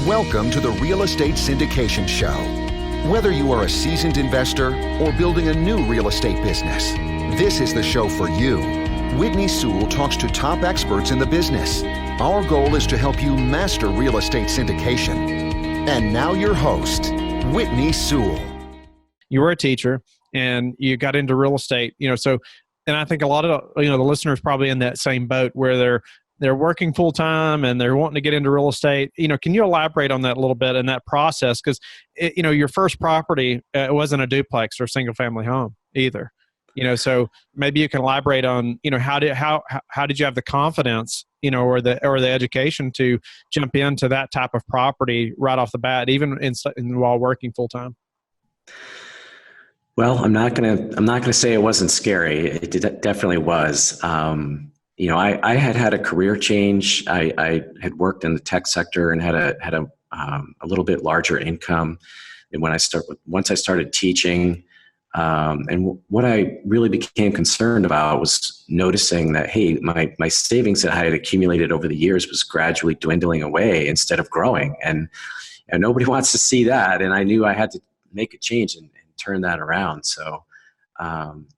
Welcome to the Real Estate Syndication Show. Whether you are a seasoned investor or building a new real estate business, this is the show for you. Whitney Sewell talks to top experts in the business. Our goal is to help you master real estate syndication. And now your host, Whitney Sewell. You were a teacher and you got into real estate, and I think a lot of, the listeners probably in that same boat where they're working full time and they're wanting to get into real estate. Can you elaborate on that a little bit in that process? Because, your first property wasn't a duplex or a single family home either. So maybe you can elaborate on, how did you have the confidence, or the education to jump into that type of property right off the bat, even while working full time? Well, I'm not gonna say it wasn't scary. It definitely was. I had a career change. I had worked in the tech sector and had a little bit larger income. And once I started teaching, and what I really became concerned about was noticing that, hey, my savings that I had accumulated over the years was gradually dwindling away instead of growing. And nobody wants to see that. And I knew I had to make a change and turn that around. So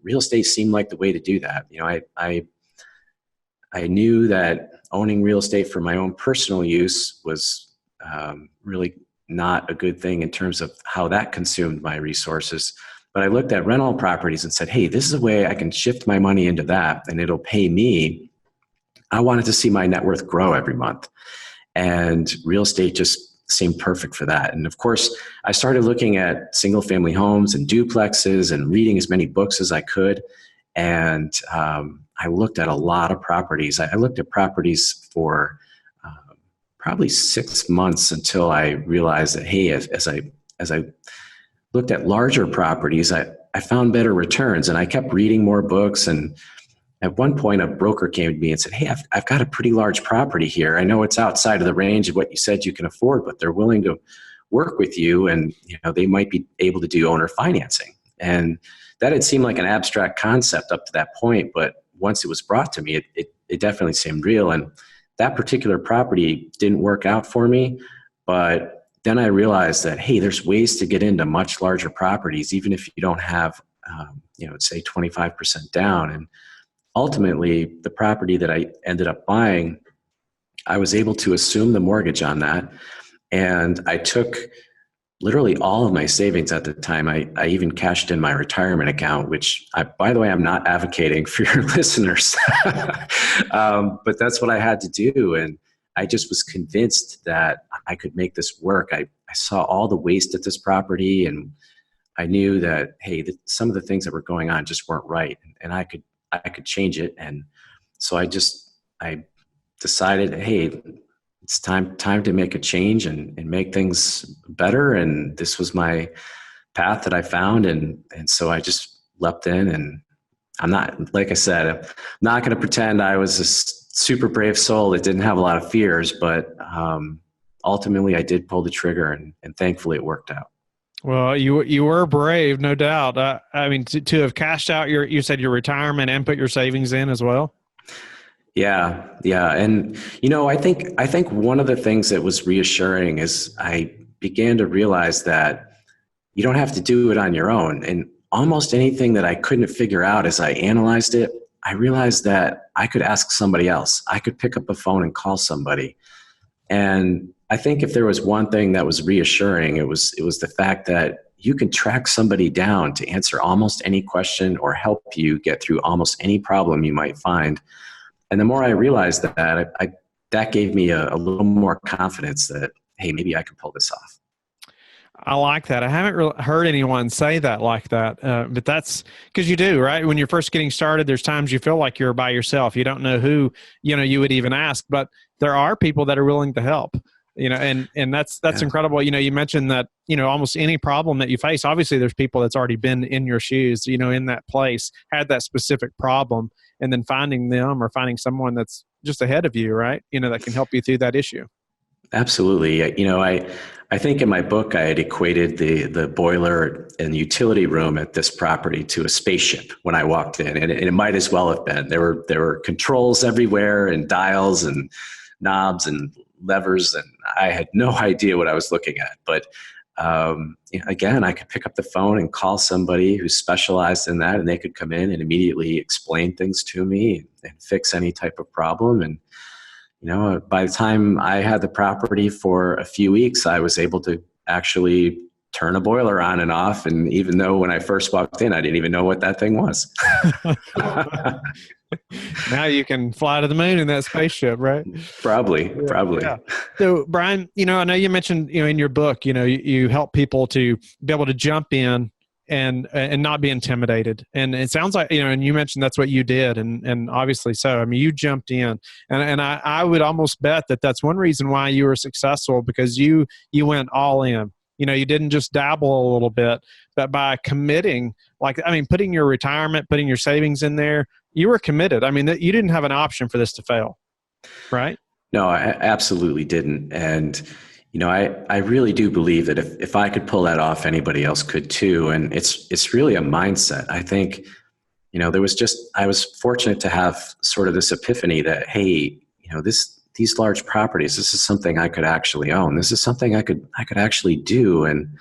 real estate seemed like the way to do that. I knew that owning real estate for my own personal use was really not a good thing in terms of how that consumed my resources. But I looked at rental properties and said, hey, this is a way I can shift my money into that and it'll pay me. I wanted to see my net worth grow every month. And real estate just seemed perfect for that. And of course, I started looking at single family homes and duplexes and reading as many books as I could. And I looked at a lot of properties. I looked at properties for probably 6 months until I realized that, hey, as I looked at larger properties, I found better returns. And I kept reading more books. And at one point, a broker came to me and said, hey, I've got a pretty large property here. I know it's outside of the range of what you said you can afford, but they're willing to work with you. And they might be able to do owner financing. And that had seemed like an abstract concept up to that point. But once it was brought to me, it definitely seemed real. And that particular property didn't work out for me. But then I realized that, hey, there's ways to get into much larger properties, even if you don't have, say 25% down. And ultimately, the property that I ended up buying, I was able to assume the mortgage on that. And I took literally all of my savings at the time. I even cashed in my retirement account, which, by the way, I'm not advocating for your listeners. But that's what I had to do. And I just was convinced that I could make this work. I saw all the waste at this property, and I knew that, hey, some of the things that were going on just weren't right, and I could change it. And so I decided, hey, it's time to make a change and make things better. And this was my path that I found. And so I just leapt in, and I'm not, like I said, I'm not going to pretend I was a super brave soul that didn't have a lot of fears, but ultimately I did pull the trigger, and thankfully it worked out. Well, you were brave, no doubt. I mean, to have cashed out you said your retirement and put your savings in as well. Yeah. And, I think one of the things that was reassuring is I began to realize that you don't have to do it on your own. And almost anything that I couldn't figure out as I analyzed it, I realized that I could ask somebody else. I could pick up a phone and call somebody. And I think if there was one thing that was reassuring, it was the fact that you can track somebody down to answer almost any question or help you get through almost any problem you might find. And the more I realized that gave me a little more confidence that, hey, maybe I can pull this off. I like that. I haven't really heard anyone say that like that, but that's because you do, right? When you're first getting started, there's times you feel like you're by yourself. You don't know who, you would even ask, but there are people that are willing to help, and that's incredible. You mentioned that, almost any problem that you face, obviously there's people that's already been in your shoes, in that place, had that specific problem, and then finding them or finding someone that's just ahead of you, right? That can help you through that issue. Absolutely. I think in my book, I had equated the boiler and utility room at this property to a spaceship when I walked in, and it might as well have been. There were controls everywhere and dials and knobs and levers, and I had no idea what I was looking at. But again, I could pick up the phone and call somebody who specialized in that, and they could come in and immediately explain things to me and fix any type of problem. And by the time I had the property for a few weeks, I was able to actually turn a boiler on and off. And even though when I first walked in, I didn't even know what that thing was. Now you can fly to the moon in that spaceship, right? Probably. Yeah. So Brian, I know you mentioned, in your book, you help people to be able to jump in and not be intimidated. And it sounds like, and you mentioned that's what you did. And obviously so. I mean, you jumped in, and I would almost bet that that's one reason why you were successful, because you went all in. You didn't just dabble a little bit, but by committing, putting your retirement, putting your savings in there, you were committed. I mean, you didn't have an option for this to fail, right? No, I absolutely didn't. And, I really do believe that if I could pull that off, anybody else could too. And it's really a mindset. I think, I was fortunate to have sort of this epiphany that, hey, these large properties, this is something I could actually own. This is something I could actually do. And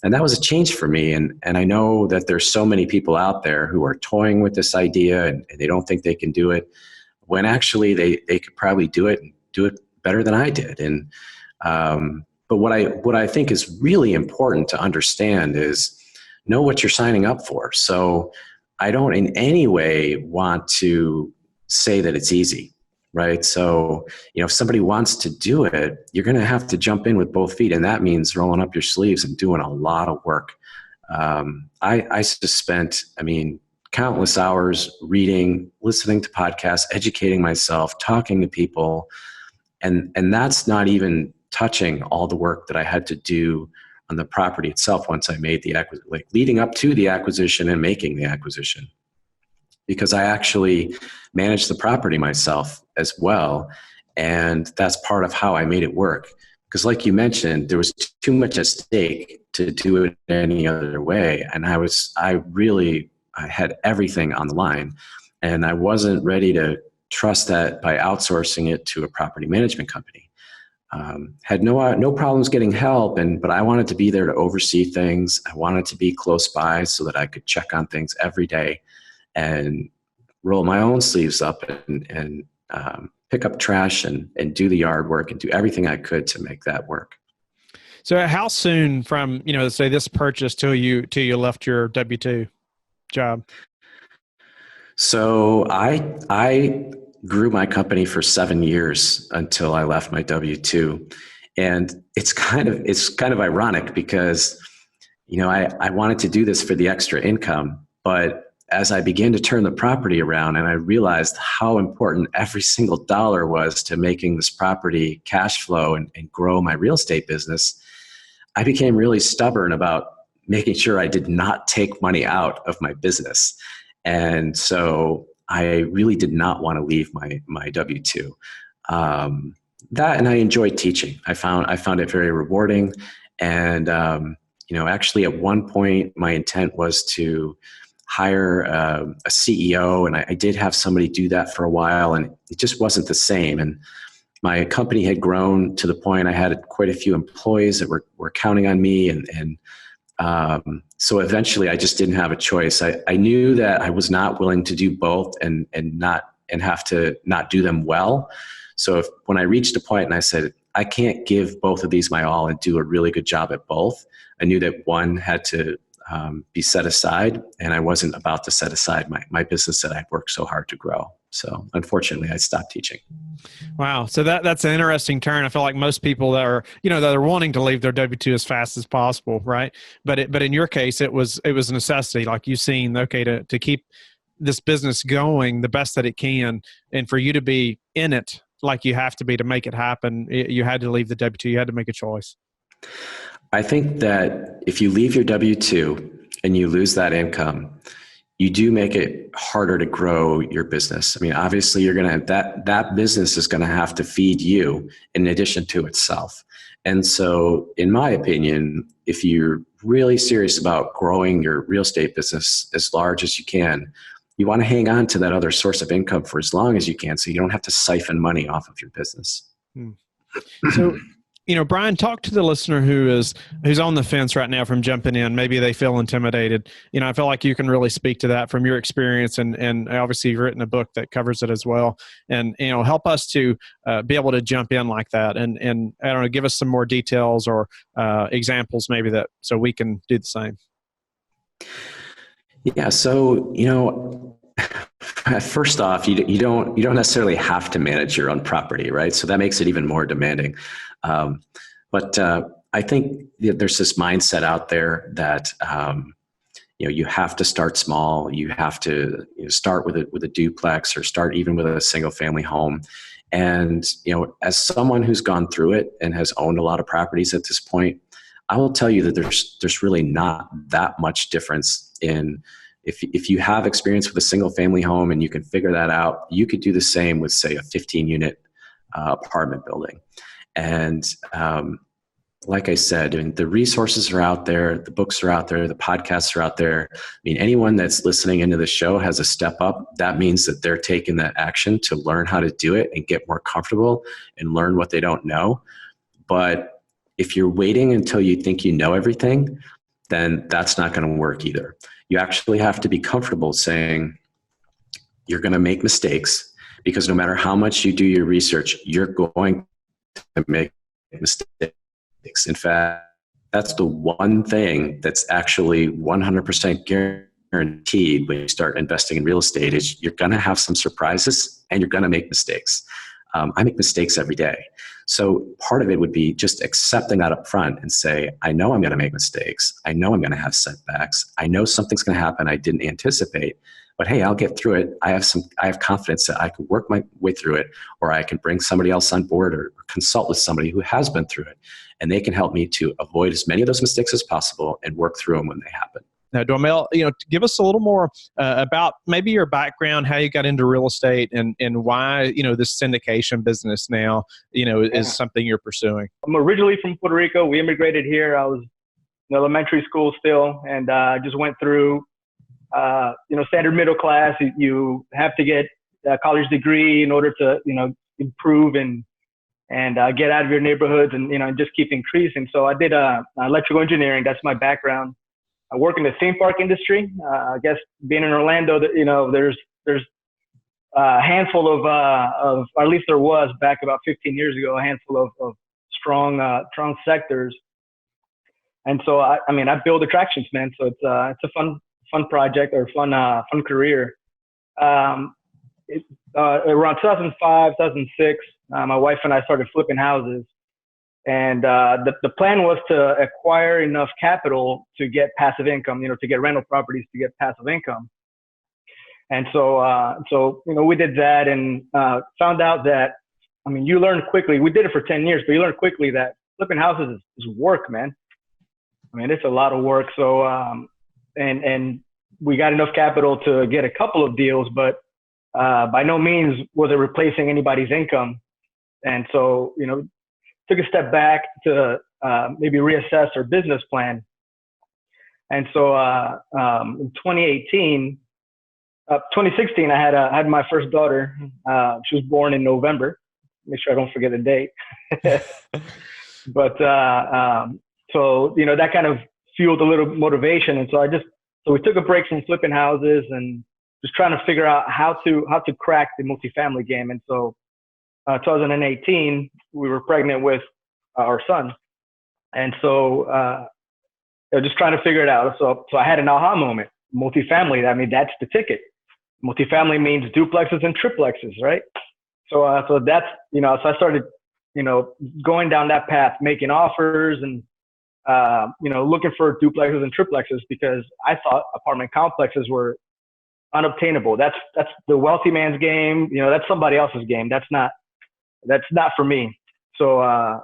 that was a change for me. And I know that there's so many people out there who are toying with this idea and they don't think they can do it, when actually they could probably do it and do it better than I did. And, but what I think is really important to understand is know what you're signing up for. So I don't in any way want to say that it's easy. Right. So, if somebody wants to do it, you're going to have to jump in with both feet. And that means rolling up your sleeves and doing a lot of work. I just spent, countless hours reading, listening to podcasts, educating myself, talking to people. And that's not even touching all the work that I had to do on the property itself once I made the acquisition, leading up to the acquisition and making the acquisition. Because I actually managed the property myself as well. And that's part of how I made it work. Because like you mentioned, there was too much at stake to do it any other way. And I had everything on the line. And I wasn't ready to trust that by outsourcing it to a property management company. Had no problems getting help, but I wanted to be there to oversee things. I wanted to be close by so that I could check on things every day and roll my own sleeves up and pick up trash and do the yard work and do everything I could to make that work. So how soon from, say this purchase till you left your W-2 job? So I grew my company for 7 years until I left my W-2. And it's kind of ironic because, I wanted to do this for the extra income, but as I began to turn the property around and I realized how important every single dollar was to making this property cash flow and grow my real estate business, I became really stubborn about making sure I did not take money out of my business. And so I really did not want to leave my W-2. And I enjoyed teaching. I found it very rewarding. And, actually at one point my intent was to hire a CEO, and I did have somebody do that for a while, and it just wasn't the same. And my company had grown to the point I had quite a few employees that were counting on me, and so eventually I just didn't have a choice. I knew that I was not willing to do both and have to not do them well. So when I reached a point and I said, I can't give both of these my all and do a really good job at both, I knew that one had to be set aside, and I wasn't about to set aside my business that I'd worked so hard to grow. So unfortunately I stopped teaching. Wow. So that's an interesting turn. I feel like most people that are wanting to leave their W-2 as fast as possible. Right. But in your case, it was a necessity, like you've seen, okay, to keep this business going the best that it can. And for you to be in it like you have to be to make it happen, you had to leave the W-2. You had to make a choice. I think that if you leave your W-2 and you lose that income, you do make it harder to grow your business. Obviously you're going to, that business is going to have to feed you in addition to itself. And so in my opinion, if you're really serious about growing your real estate business as large as you can, you want to hang on to that other source of income for as long as you can, so you don't have to siphon money off of your business. So, Brian, talk to the listener who's on the fence right now from jumping in. Maybe they feel intimidated. I feel like you can really speak to that from your experience, and obviously you've written a book that covers it as well. And help us to be able to jump in like that, and I don't know, give us some more details or examples maybe so we can do the same. Yeah. So first off, you don't necessarily have to manage your own property, right? So that makes it even more demanding. But I think there's this mindset out there that you have to start small. You have to start with a duplex, or start even with a single family home. And as someone who's gone through it and has owned a lot of properties at this point, I will tell you that there's really not that much difference in. If you have experience with a single family home and you can figure that out, you could do the same with, say, a 15-unit apartment building. And like I said, the resources are out there, the books are out there, the podcasts are out there. Anyone that's listening into the show has a step up. That means that they're taking that action to learn how to do it and get more comfortable and learn what they don't know. But if you're waiting until you think you know everything, then that's not going to work either. You actually have to be comfortable saying you're going to make mistakes, because no matter how much you do your research, you're going to make mistakes. In fact, that's the one thing that's actually 100% guaranteed when you start investing in real estate, is you're going to have some surprises and you're going to make mistakes. I make mistakes every day. So part of it would be just accepting that up front and say, I know I'm going to make mistakes. I know I'm going to have setbacks. I know something's going to happen I didn't anticipate, but hey, I'll get through it. I have confidence that I can work my way through it, or I can bring somebody else on board or consult with somebody who has been through it, and they can help me to avoid as many of those mistakes as possible and work through them when they happen. Now, Duamel, give us a little more about maybe your background, how you got into real estate, and why this syndication business now is something you're pursuing. I'm originally from Puerto Rico. We immigrated here. I was in elementary school still, and just went through standard middle class. You have to get a college degree in order to improve and get out of your neighborhoods, and just keep increasing. So I did electrical engineering. That's my background. I work in the theme park industry. I guess being in Orlando, there's a handful of, or at least there was back about 15 years ago, a handful of strong sectors. And so I build attractions, man. So it's a fun project, or fun career. Around 2005, 2006, my wife and I started flipping houses. And the plan was to acquire enough capital to get passive income, to get rental properties to get passive income. And so we did that, and found out that, you learn quickly. We did it for 10 years, but you learn quickly that flipping houses is work, man. It's a lot of work. So, and we got enough capital to get a couple of deals, but by no means was it replacing anybody's income. And so, took a step back to maybe reassess our business plan. And so in 2016, I had my first daughter. She was born in November. Make sure I don't forget the date. But so that kind of fueled a little motivation. And so we took a break from flipping houses and just trying to figure out how to crack the multifamily game. And so 2018, we were pregnant with our son. And so just trying to figure it out. So I had an aha moment. Multifamily, that's the ticket. Multifamily means duplexes and triplexes, right? So that's, so I started, going down that path, making offers and, looking for duplexes and triplexes, because I thought apartment complexes were unobtainable. That's the wealthy man's game. That's somebody else's game. That's not for me. So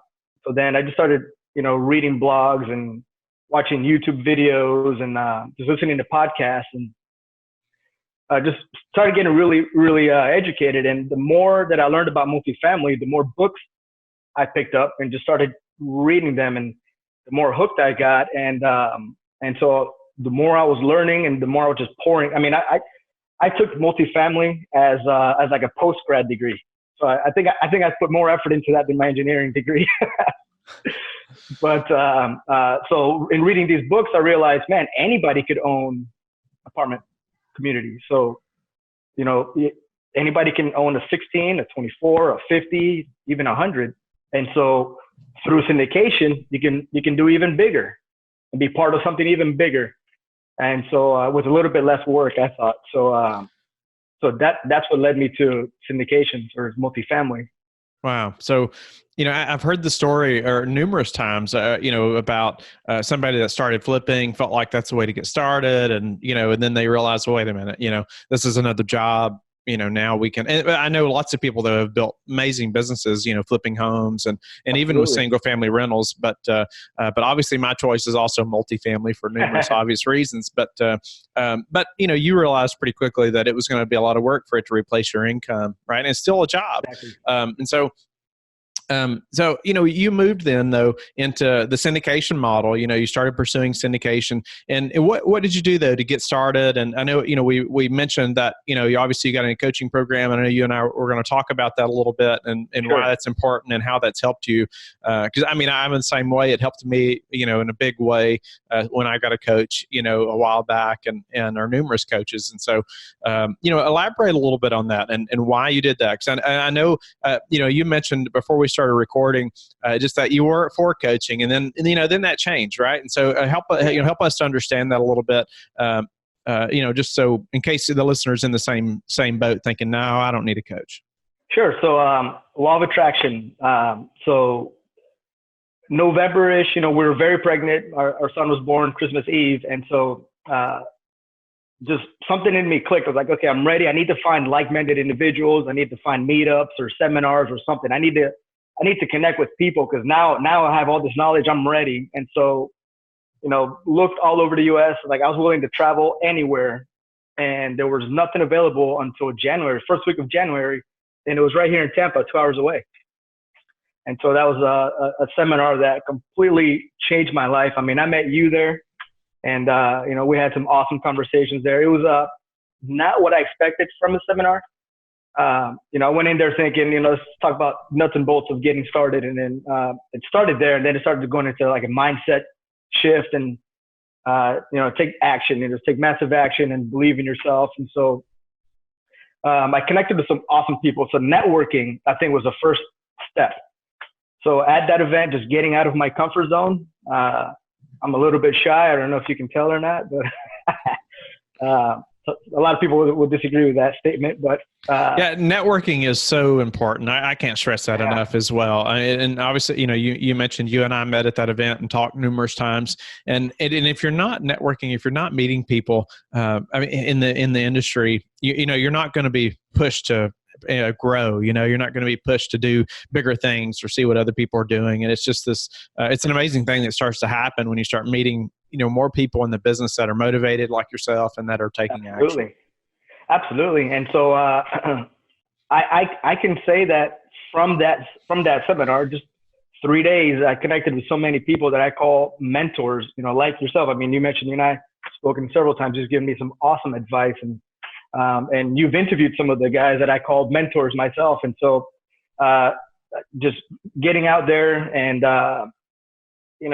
then I just started, reading blogs and watching YouTube videos and just listening to podcasts, and just started getting really, really educated. And the more that I learned about multifamily, the more books I picked up and just started reading them, and the more hooked I got. And so the more I was learning and the more I was just pouring. I took multifamily as like a post-grad degree. So I think I put more effort into that than my engineering degree. But so in reading these books, I realized, man, anybody could own apartment community. So, anybody can own a 16, a 24, a 50, even 100. And so through syndication, you can do even bigger and be part of something even bigger. And so with a little bit less work, I thought. So that's what led me to syndications or multifamily. Wow. So, I've heard the story numerous times, about somebody that started flipping, felt like that's the way to get started. And, and then they realized, well, wait a minute, this is another job. Now we can, and I know lots of people that have built amazing businesses, flipping homes and even with single family rentals. But obviously my choice is also multifamily for numerous obvious reasons. But you realized pretty quickly that it was going to be a lot of work for it to replace your income, right? And it's still a job. Exactly. So you moved then though into the syndication model. You started pursuing syndication, and what did you do though to get started? And I know we mentioned that you obviously got in a coaching program. And I know you and I were going to talk about that a little bit and Sure. why that's important and how that's helped you. Because I'm the same way. It helped me in a big way when I got a coach a while back and our numerous coaches. And so elaborate a little bit on that and why you did that. Because I know you mentioned before we started recording, just that you were for coaching, and then that changed, right? And so help us to understand that a little bit, just so in case the listeners in the same boat thinking, no, I don't need a coach. Sure. So law of attraction. So November-ish, we were very pregnant. Our son was born Christmas Eve, and so just something in me clicked. I was like, okay, I'm ready. I need to find like-minded individuals. I need to find meetups or seminars or something. I need to connect with people because now I have all this knowledge. I'm ready. And so, looked all over the U.S. Like I was willing to travel anywhere, and there was nothing available until January, first week of January, and it was right here in Tampa, 2 hours away. And so that was a seminar that completely changed my life. I mean, I met you there, and we had some awesome conversations there. It was not what I expected from a seminar. I went in there thinking, let's talk about nuts and bolts of getting started. And then it started there, and then it started going into like a mindset shift and, take action and just take massive action and believe in yourself. And so I connected with some awesome people. So networking, I think, was the first step. So at that event, just getting out of my comfort zone, I'm a little bit shy. I don't know if you can tell or not, but a lot of people will disagree with that statement, but networking is so important. I can't stress that enough as well. And obviously, you mentioned you and I met at that event and talked numerous times. And if you're not networking, if you're not meeting people, in the industry, you're not going to be pushed to grow. You're not going to be pushed to do bigger things or see what other people are doing. And it's just this. It's an amazing thing that starts to happen when you start meeting more people in the business that are motivated like yourself and that are taking action. Absolutely. And so I can say that from that seminar, just 3 days, I connected with so many people that I call mentors, like yourself. I mean, you mentioned you and I spoken several times, just giving me some awesome advice, and you've interviewed some of the guys that I called mentors myself. And so just getting out there and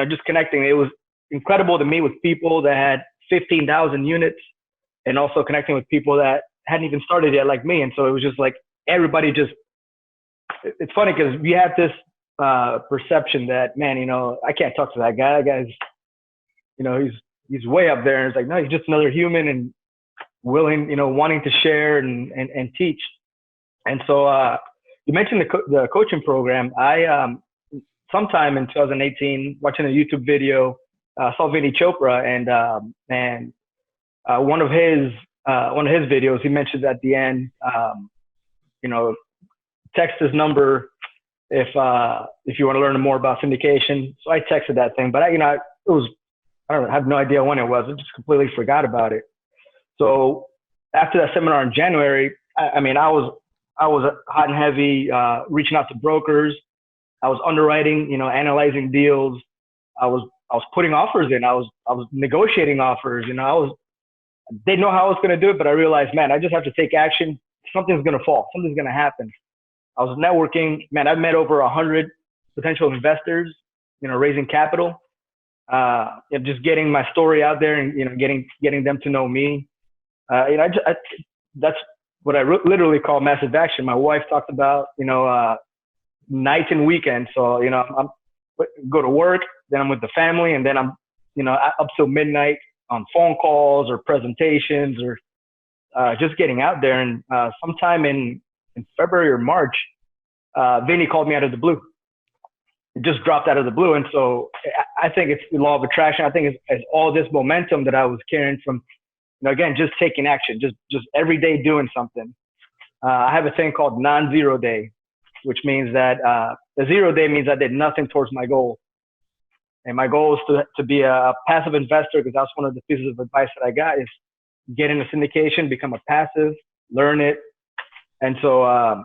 just connecting, it was incredible to meet with people that had 15,000 units, and also connecting with people that hadn't even started yet, like me. And so it was just like everybody it's funny because we have this perception that, man, I can't talk to that guy. That guy's, he's way up there. And it's like, no, he's just another human and willing, wanting to share and teach. And so you mentioned the coaching program. I, sometime in 2018, watching a YouTube video, saw Vinny Chopra, and one of his videos, he mentioned at the end, text his number if you want to learn more about syndication. So I texted that thing, but I have no idea when it was. I just completely forgot about it. So after that seminar in January, I was hot and heavy, reaching out to brokers. I was underwriting, analyzing deals. I was putting offers in. I was negotiating offers. Didn't know how I was going to do it, but I realized, man, I just have to take action. Something's going to fall. Something's going to happen. I was networking. Man, I've met over 100 potential investors. raising capital, just getting my story out there and, getting them to know me. That's what I literally call massive action. My wife talked about, nights and weekends. So, I'm go to work, then I'm with the family, and then I'm, up till midnight on phone calls or presentations or just getting out there. And sometime in February or March, Vinny called me out of the blue. It just dropped out of the blue. And so I think it's the law of attraction. I think it's all this momentum that I was carrying from, again, just taking action, just every day doing something. I have a thing called non-zero day, which means that the 0 day means I did nothing towards my goal. And my goal is to be a passive investor, because that's one of the pieces of advice that I got is get into syndication, become a passive, learn it. And so,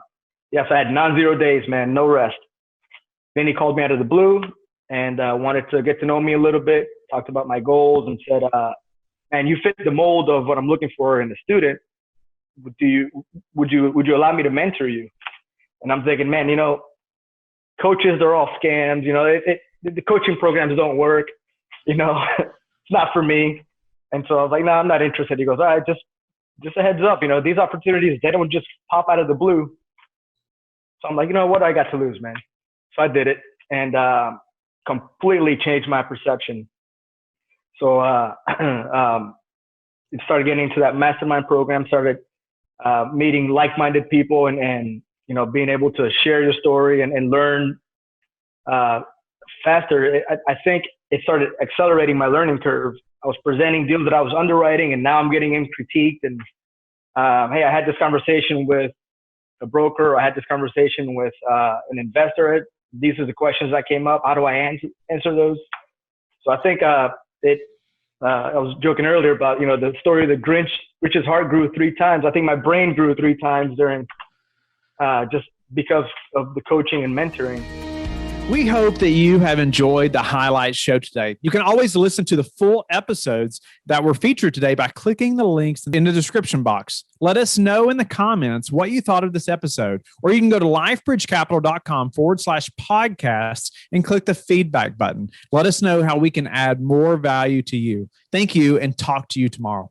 yes, I had non-zero days, man, no rest. Then he called me out of the blue and wanted to get to know me a little bit, talked about my goals and said, man, you fit the mold of what I'm looking for in a student. Would you allow me to mentor you? And I'm thinking, man, coaches, they're all scams. The coaching programs don't work. It's not for me. And so I was like, no, I'm not interested. He goes, all right, just a heads up. These opportunities, they don't just pop out of the blue. So I'm like, what do I got to lose, man? So I did it and completely changed my perception. So started getting into that mastermind program, started meeting like-minded people and being able to share your story and learn faster. I think it started accelerating my learning curve. I was presenting deals that I was underwriting, and now I'm getting in critiqued. And hey, I had this conversation with a broker. I had this conversation with an investor. These are the questions that came up. How do I answer those? So I think I was joking earlier about, the story of the Grinch, which his heart grew 3 times. I think my brain grew 3 times during just because of the coaching and mentoring. We hope that you have enjoyed the highlight show today. You can always listen to the full episodes that were featured today by clicking the links in the description box. Let us know in the comments what you thought of this episode, or you can go to lifebridgecapital.com/podcasts and click the feedback button. Let us know how we can add more value to you. Thank you, and talk to you tomorrow.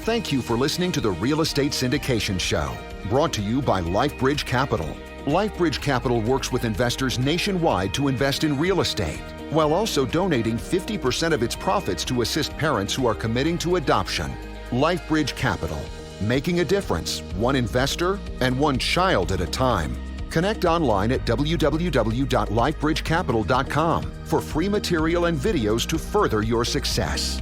Thank you for listening to the Real Estate Syndication Show, brought to you by LifeBridge Capital. LifeBridge Capital works with investors nationwide to invest in real estate, while also donating 50% of its profits to assist parents who are committing to adoption. LifeBridge Capital, making a difference, one investor and one child at a time. Connect online at www.lifebridgecapital.com for free material and videos to further your success.